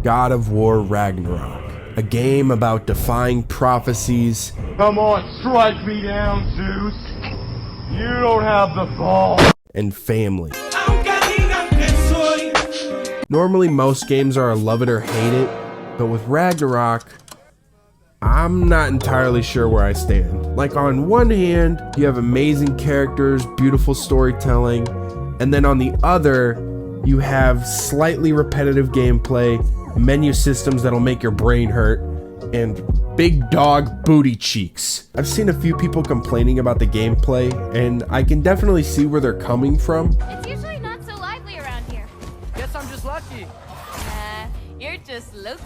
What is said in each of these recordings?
God of War Ragnarok, a game about defying prophecies. Come on, strike me down, Zeus. You don't have the ball. And family. Normally most games are a love it or hate it, but with Ragnarok, I'm not entirely sure where I stand. Like, on one hand, you have amazing characters, beautiful storytelling, and then on the other, you have slightly repetitive gameplay, menu systems that'll make your brain hurt, and big dog booty cheeks. I've seen a few people complaining about the gameplay, and I can definitely see where they're coming from. It's usually not so lively around here. Guess I'm just lucky. You're just Loki.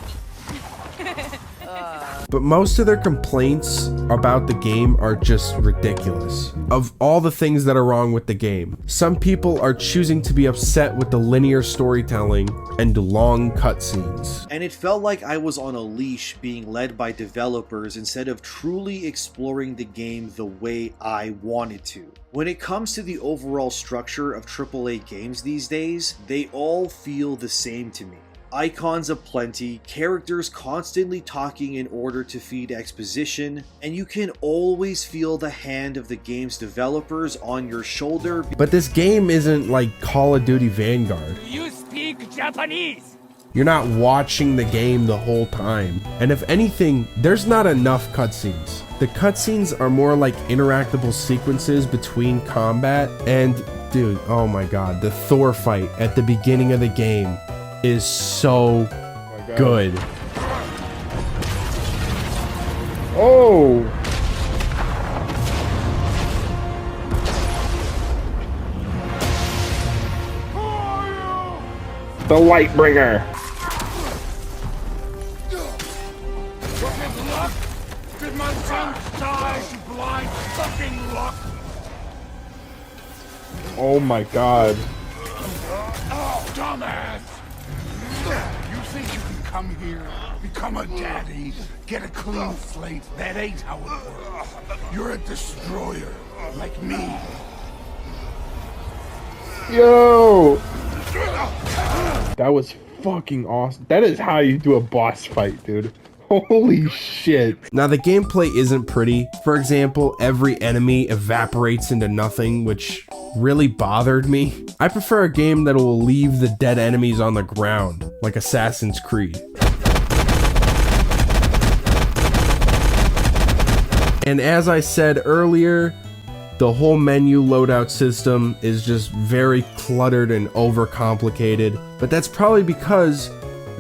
But most of their complaints about the game are just ridiculous. Of all the things that are wrong with the game, some people are choosing to be upset with the linear storytelling and long cutscenes. And it felt like I was on a leash being led by developers instead of truly exploring the game the way I wanted to. When it comes to the overall structure of AAA games these days, they all feel the same to me. Icons aplenty, characters constantly talking in order to feed exposition, and you can always feel the hand of the game's developers on your shoulder. But this game isn't like Call of Duty Vanguard. You speak Japanese! You're not watching the game the whole time. And if anything, there's not enough cutscenes. The cutscenes are more like interactable sequences between combat, and dude, oh my god, the Thor fight at the beginning of the game is so good. Oh! The Lightbringer. Fucking luck? Did my son die to blind fucking luck? Oh my god. Oh, dumbass! You think you can come here, become a daddy, get a clean slate? That ain't how it works. You're a destroyer, like me. Yo! That was fucking awesome. That is how you do a boss fight, dude. Holy shit. Now the gameplay isn't pretty. For example, every enemy evaporates into nothing, which really bothered me. I prefer a game that will leave the dead enemies on the ground, like Assassin's Creed. And as I said earlier, the whole menu loadout system is just very cluttered and overcomplicated, but that's probably because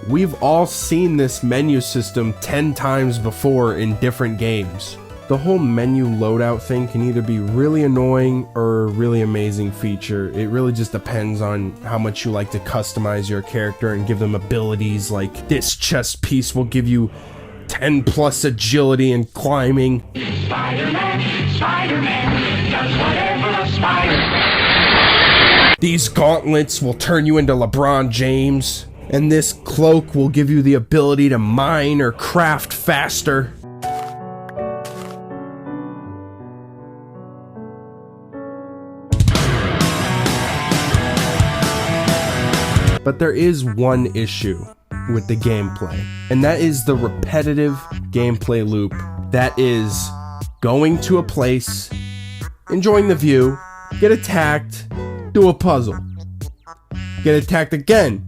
we've all seen this menu system 10 times before in different games. The whole menu loadout thing can either be really annoying or a really amazing feature. It really just depends on how much you like to customize your character and give them abilities like this chest piece will give you 10 plus agility and climbing. Spider-Man does whatever a spider. These gauntlets will turn you into LeBron James. And this cloak will give you the ability to mine or craft faster. But there is one issue with the gameplay, and that is the repetitive gameplay loop that is going to a place, enjoying the view, get attacked, do a puzzle, get attacked again,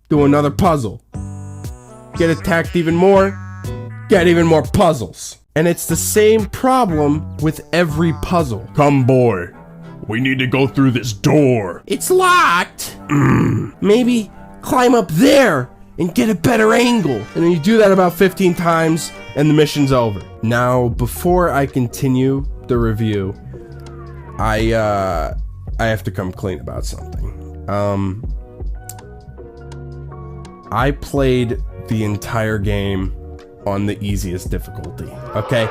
do another puzzle, get attacked even more, get even more puzzles. And it's the same problem with every puzzle. Come boy, we need to go through this door. It's locked. Maybe climb up there and get a better angle. And then you do that about 15 times and the mission's over. Now, before I continue the review, I have to come clean about something. I played the entire game on the easiest difficulty. Okay.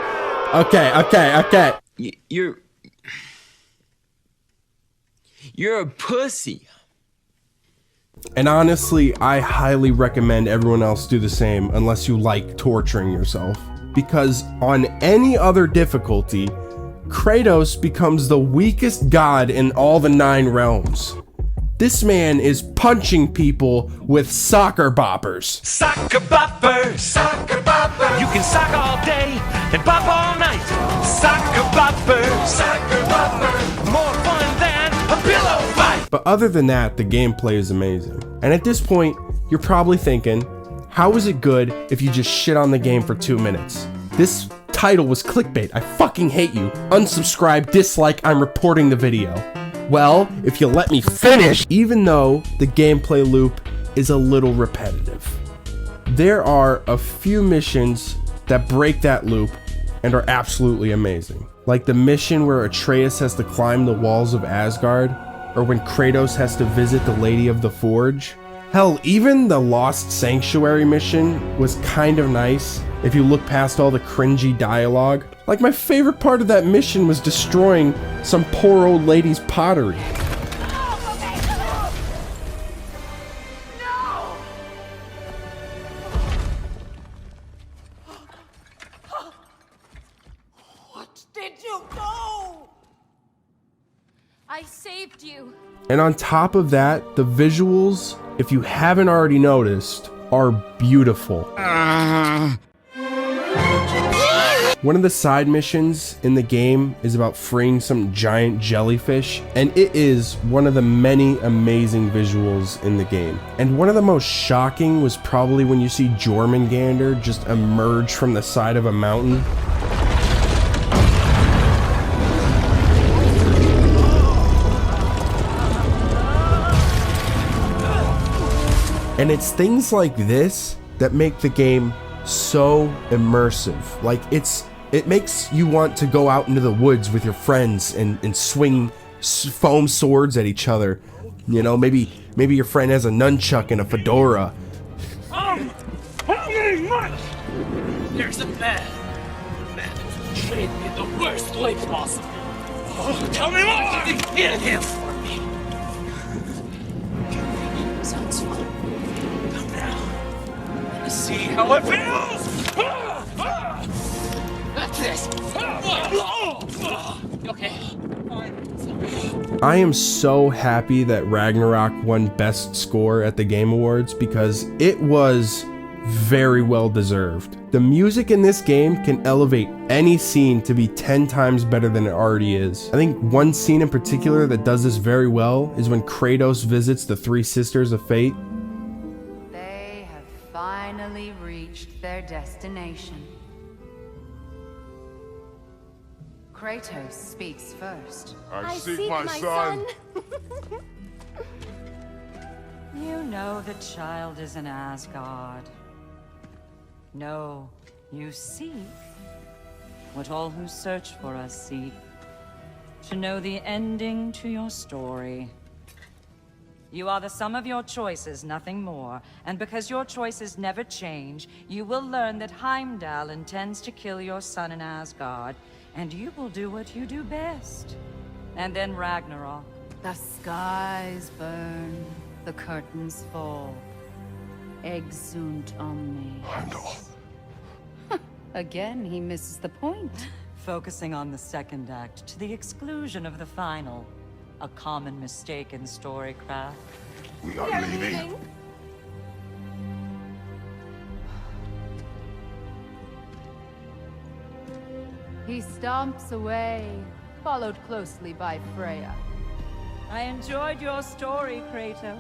You're a pussy. And honestly, I highly recommend everyone else do the same unless you like torturing yourself. Because on any other difficulty, Kratos becomes the weakest god in all the 9 realms. This man is punching people with soccer boppers. Soccer bopper, soccer bopper. You can sock all day and bop all night. Soccer bopper, soccer bopper. More fun than a pillow fight. But other than that, the gameplay is amazing. And at this point, you're probably thinking, how is it good if you just shit on the game for 2 minutes? This title was clickbait. I fucking hate you. Unsubscribe, dislike, I'm reporting the video. Well, if you let me finish, even though the gameplay loop is a little repetitive, there are a few missions that break that loop and are absolutely amazing. Like the mission where Atreus has to climb the walls of Asgard, or when Kratos has to visit the Lady of the Forge. Hell, even the Lost Sanctuary mission was kind of nice if you look past all the cringy dialogue. Like, my favorite part of that mission was destroying some poor old lady's pottery. What did you do? I saved you. And on top of that, the visuals, if you haven't already noticed, are beautiful. One of the side missions in the game is about freeing some giant jellyfish, and it is one of the many amazing visuals in the game. And one of the most shocking was probably when you see Jormungandr just emerge from the side of a mountain. And it's things like this that make the game so immersive. Like, it makes you want to go out into the woods with your friends and swing foam swords at each other. You know, maybe your friend has a nunchuck and a fedora. How much? There's a man. The man that betrayed me in the worst way possible. Oh, tell me more! You hit him for me. Sounds fun. Come now. Let's see how it feels. That's this. Okay. I am so happy that Ragnarok won Best Score at the Game Awards because it was very well deserved. The music in this game can elevate any scene to be 10 times better than it already is. I think one scene in particular that does this very well is when Kratos visits the three sisters of fate. They have finally reached their destination. Kratos speaks first. I seek my son. You know the child is in Asgard. No, you seek what all who search for us seek. To know the ending to your story. You are the sum of your choices, nothing more. And because your choices never change, you will learn that Heimdall intends to kill your son in Asgard. And you will do what you do best. And then Ragnarok. The skies burn, the curtains fall. Exunt omnes. Heimdall. Again, he misses the point. Focusing on the second act to the exclusion of the final. A common mistake in storycraft. We are leaving. He stomps away, followed closely by Freya. I enjoyed your story, Kratos.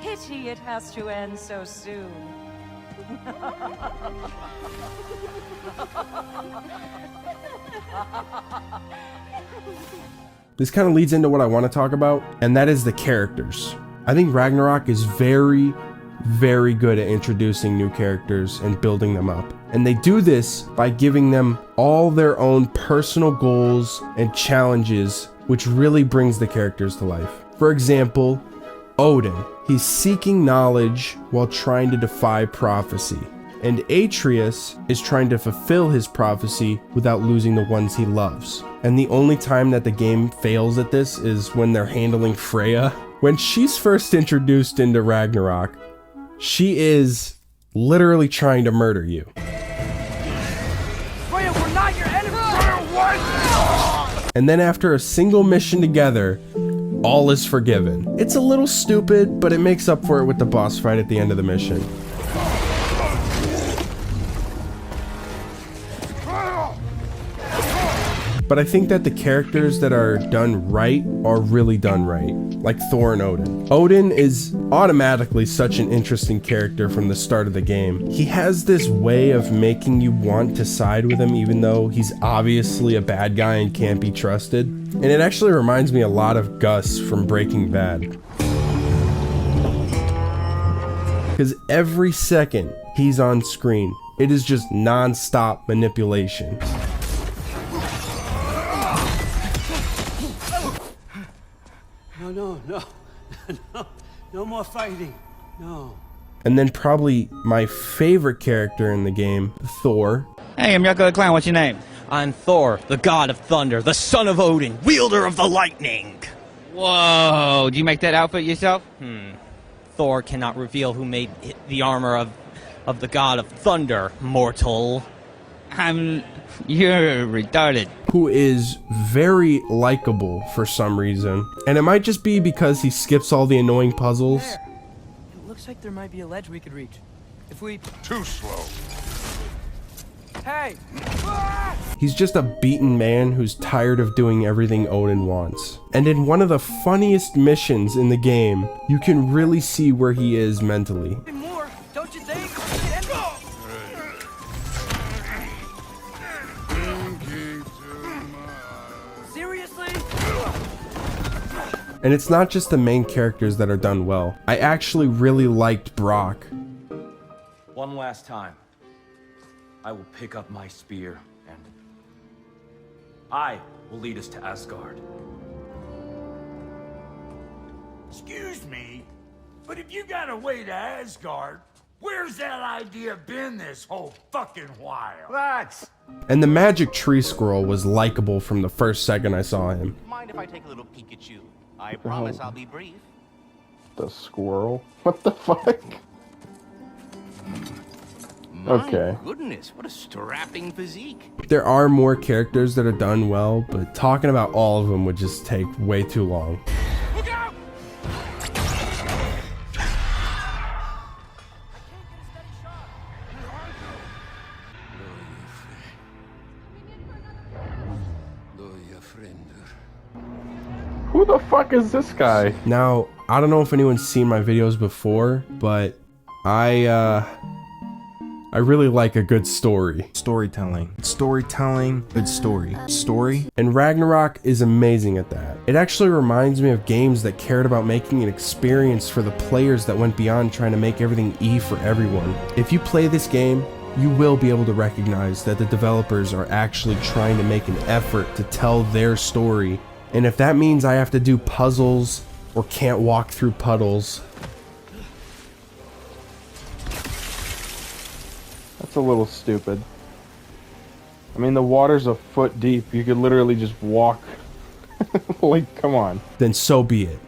Pity it has to end so soon. This kind of leads into what I want to talk about, and that is the characters. I think Ragnarok is very, very good at introducing new characters and building them up. And they do this by giving them all their own personal goals and challenges, which really brings the characters to life. For example, Odin. He's seeking knowledge while trying to defy prophecy. And Atreus is trying to fulfill his prophecy without losing the ones he loves. And the only time that the game fails at this is when they're handling Freya. When she's first introduced into Ragnarok, she is literally trying to murder you. Freya, we're not your enemy! Freya, what? And then after a single mission together, all is forgiven. It's a little stupid, but it makes up for it with the boss fight at the end of the mission. But I think that the characters that are done right are really done right, like Thor and Odin. Odin is automatically such an interesting character from the start of the game. He has this way of making you want to side with him even though he's obviously a bad guy and can't be trusted. And it actually reminds me a lot of Gus from Breaking Bad. Because every second he's on screen, it is just non-stop manipulation. No more fighting. No. And then probably my favorite character in the game, Thor. Hey, I'm Yucko the Clown. What's your name? I'm Thor, the god of thunder, the son of Odin, wielder of the lightning. Whoa, did you make that outfit yourself? Thor cannot reveal who made the armor of the god of thunder, mortal. You're retarded. Who is very likable for some reason. And it might just be because he skips all the annoying puzzles. There. It looks like there might be a ledge we could reach. If we... Too slow. Hey! He's just a beaten man who's tired of doing everything Odin wants. And in one of the funniest missions in the game, you can really see where he is mentally. More, don't you think? Seriously? And it's not just the main characters that are done well. I actually really liked Brock. One last time, I will pick up my spear and I will lead us to Asgard. Excuse me, but if you got a way to Asgard, where's that idea been this whole fucking while? Relax. And the magic tree squirrel was likable from the first second I saw him. Mind if I take a little peek at you? I promise I'll be brief. The squirrel? What the fuck? Okay. My goodness, what a strapping physique. There are more characters that are done well, but talking about all of them would just take way too long. Look out! Who the fuck is this guy? Now, I don't know if anyone's seen my videos before, but I really like a good story. Storytelling, good story. And Ragnarok is amazing at that. It actually reminds me of games that cared about making an experience for the players that went beyond trying to make everything easy for everyone. If you play this game, you will be able to recognize that the developers are actually trying to make an effort to tell their story. And if that means I have to do puzzles or can't walk through puddles, That's a little stupid. I mean, the water's a foot deep. You could literally just walk. Like, come on. then so be it.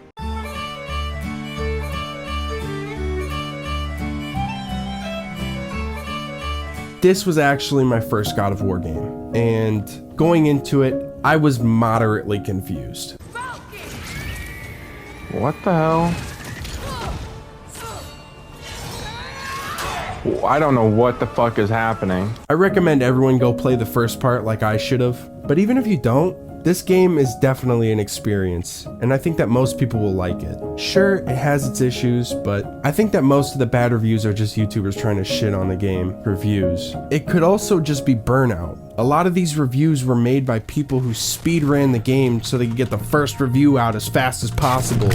This was actually my first God of War game, and going into it, I was moderately confused. What the hell? I don't know what the fuck is happening. I recommend everyone go play the first part like I should have, but even if you don't, this game is definitely an experience, and I think that most people will like it. Sure, it has its issues, but I think that most of the bad reviews are just YouTubers trying to shit on the game for views. It could also just be burnout. A lot of these reviews were made by people who speed ran the game so they could get the first review out as fast as possible.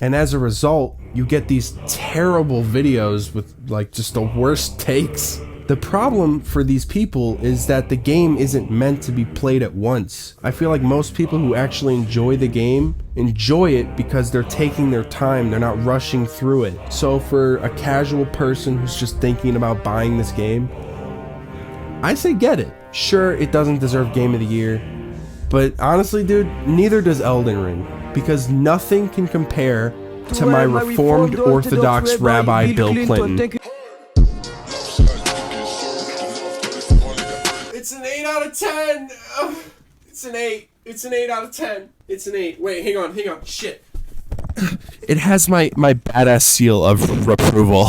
And as a result, you get these terrible videos with like just the worst takes. The problem for these people is that the game isn't meant to be played at once. I feel like most people who actually enjoy the game enjoy it because they're taking their time, they're not rushing through it. So for a casual person who's just thinking about buying this game, I say get it. Sure, it doesn't deserve Game of the Year, but honestly, dude, neither does Elden Ring. because nothing can compare to my Reformed Orthodox Rabbi Bill Clinton. It's an 8 out of 10! It's an 8. It's an 8 out of 10. It's an 8. Wait, hang on. Shit. It has my badass seal of approval.